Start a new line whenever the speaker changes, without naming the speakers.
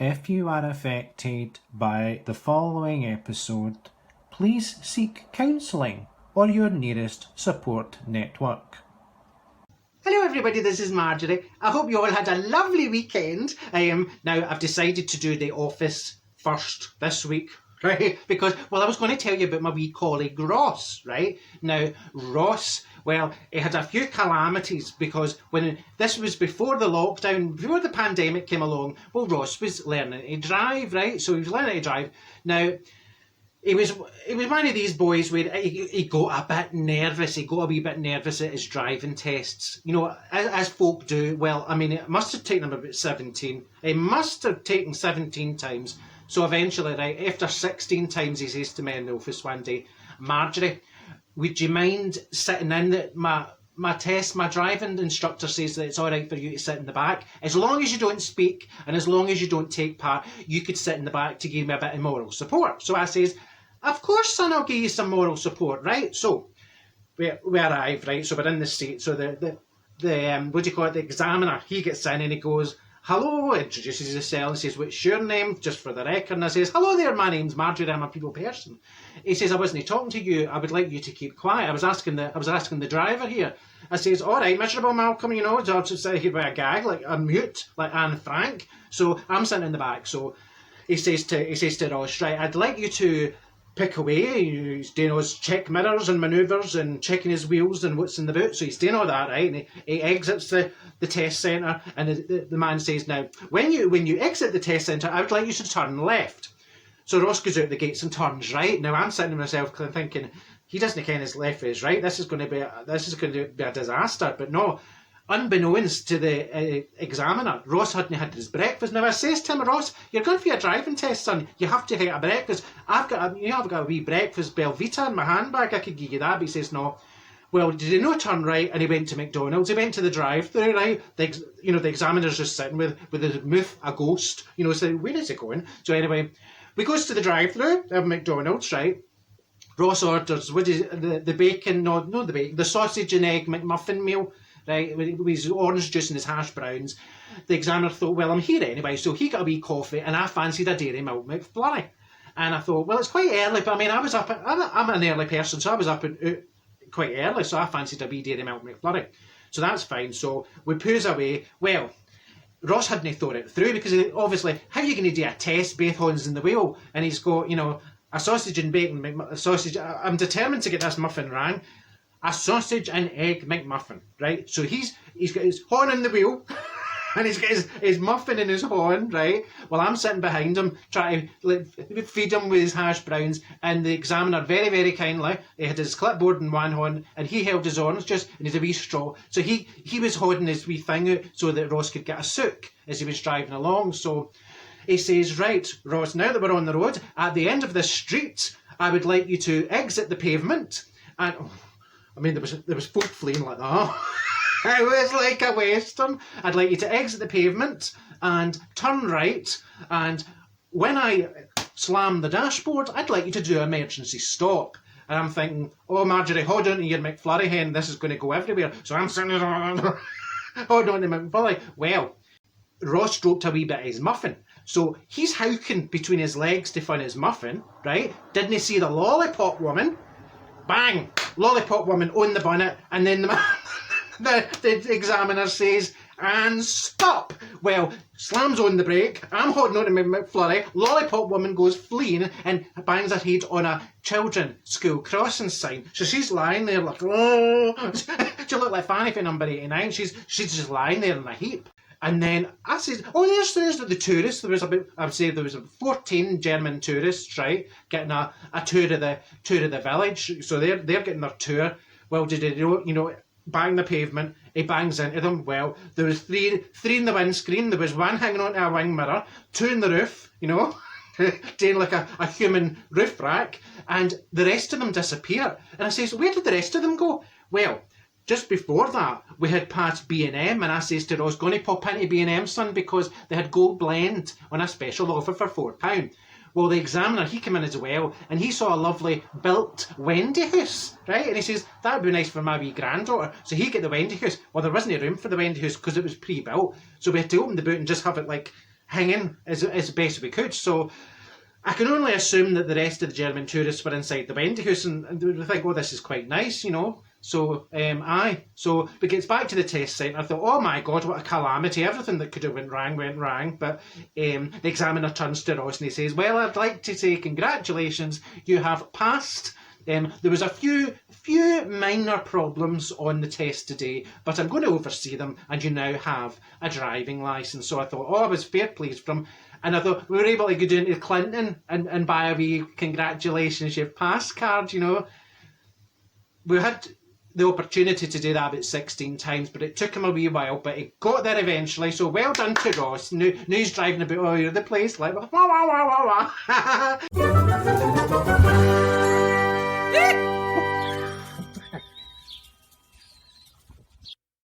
If you are affected by the following episode, please seek counselling or your nearest support network.
Hello everybody, this is Marjorie. I hope you all had a lovely weekend. Now I've decided to do The Office first this week, right? Because, I was going to tell you about my wee colleague Ross, right? Now, Ross, he had a few calamities because when this was before the lockdown, before the pandemic came along, Ross was learning to drive, right? So he was learning to drive. Now, he was one of these boys where he got a bit nervous. He got a wee bit nervous at his driving tests. You know, as folk do. It must have taken him about 17. It must have taken 17 times. So eventually, right, after 16 times, he says to me in the office one day, Marjorie, would you mind sitting in my test? My driving instructor says that it's all right for you to sit in the back. As long as you don't speak and as long as you don't take part, you could sit in the back to give me a bit of moral support. So I says, of course, son, I'll give you some moral support, right? So we arrive, right? So we're in the seat. So the the examiner, he gets in and he goes, hello, introduces himself and says, what's your name? Just for the record. And I says, hello there, my name's Marjorie, I'm a people person. He says, I wasn't talking to you, I would like you to keep quiet. I was asking the driver here. I says, all right, miserable Malcolm, you know, I'll just sit here by a gag, like a mute, like Anne Frank. So I'm sitting in the back. So he says to Ross, right, I'd like you to pick away. He's doing his check mirrors and manoeuvres and checking his wheels and what's in the boot. So he's doing all that, right? And he exits the test centre, and the man says, now, when you exit the test centre, I would like you to turn left. So Ross goes out the gates and turns right. Now I'm sitting to myself thinking, he doesn't ken his left from his right. This is going to be a disaster. But no, unbeknownst to the examiner, Ross hadn't had his breakfast. Now I says to him, Ross, you're going for a driving test, son. You have to get a breakfast. I've got a wee breakfast Belvita in my handbag. I could give you that. But he says no. Well, did he not turn right? And he went to McDonald's. He went to the drive-thru, right? The examiner's just sitting with his mouth a ghost. You know, so where is he going? So anyway, we goes to the drive-thru of McDonald's, right? Ross orders the bacon, the sausage and egg McMuffin meal. Right, with his orange juice and his hash browns. The examiner thought, well, I'm here anyway, so he got a wee coffee and I fancied a dairy milk McFlurry. And I thought, well, it's quite early, but I mean, I'm an early person, so I was up quite early, so I fancied a wee dairy milk McFlurry. So that's fine. So we poos away. Well, Ross hadn't thought it through because obviously, how are you going to do a test, both hands in the wheel? And he's got, a sausage and bacon, sausage. I'm determined to get this muffin rang. A sausage and egg McMuffin, right? So he's got his horn in the wheel and he's got his muffin in his horn, right? Well, I'm sitting behind him trying to feed him with his hash browns, and the examiner very, very kindly, he had his clipboard in one hand and he held his orange juice and his a wee straw. So he was holding his wee thing out so that Ross could get a sook as he was driving along. So he says, right, Ross, now that we're on the road, at the end of this street, I would like you to exit the pavement and... there was folk fleeing like that. It was like a western. I'd like you to exit the pavement and turn right. And when I slam the dashboard, I'd like you to do emergency stop. And I'm thinking, oh, Marjorie, hold on to your McFlurry hen. This is going to go everywhere. So I'm sitting there, hold on to McFlurry. Well, Ross dropped a wee bit of his muffin. So he's howking between his legs to find his muffin, right? Didn't he see the lollipop woman? Bang! Lollipop woman on the bonnet, and then the examiner says, and stop! Well, slams on the brake, I'm holding on to my McFlurry, lollipop woman goes fleeing and bangs her head on a children's school crossing sign. So she's lying there like, oh! She looked like Fanny from number 89. She's just lying there in a heap. And then I said, oh, there's the tourists. There was 14 German tourists, right, getting a tour of the village. So they're getting their tour. Well, did he bang the pavement? He bangs into them. Well, there was three in the windscreen. There was one hanging onto a wing mirror, two in the roof, doing like a human roof rack, and the rest of them disappear. And I says, where did the rest of them go? Well, just before that, we had passed B&M, and I says to Ross, going to pop into B&M, son, because they had gold blend on a special offer for £4. Well, the examiner, he came in as well, and he saw a lovely built Wendy house, right? And he says, that would be nice for my wee granddaughter. So he get the Wendy house. Well, there wasn't room for the Wendy house because it was pre-built. So we had to open the boot and just have it like hanging as best we could. So I can only assume that the rest of the German tourists were inside the Wendehouse and they would think, oh, this is quite nice, you know. So, So we get back to the test centre. I thought, oh my God, what a calamity. Everything that could have went wrong. But the examiner turns to Ross and he says, well, I'd like to say congratulations. You have passed. There was a few minor problems on the test today, but I'm going to oversee them and you now have a driving licence. So I thought, oh, I was fair pleased from. And I thought we were able to go down to Clinton and buy a wee congratulations, you've passed card, you know. We had the opportunity to do that about 16 times, but it took him a wee while, but he got there eventually, so well done to Ross. Now he's driving about all over the place, like, wah, wah, wah, wah, wah.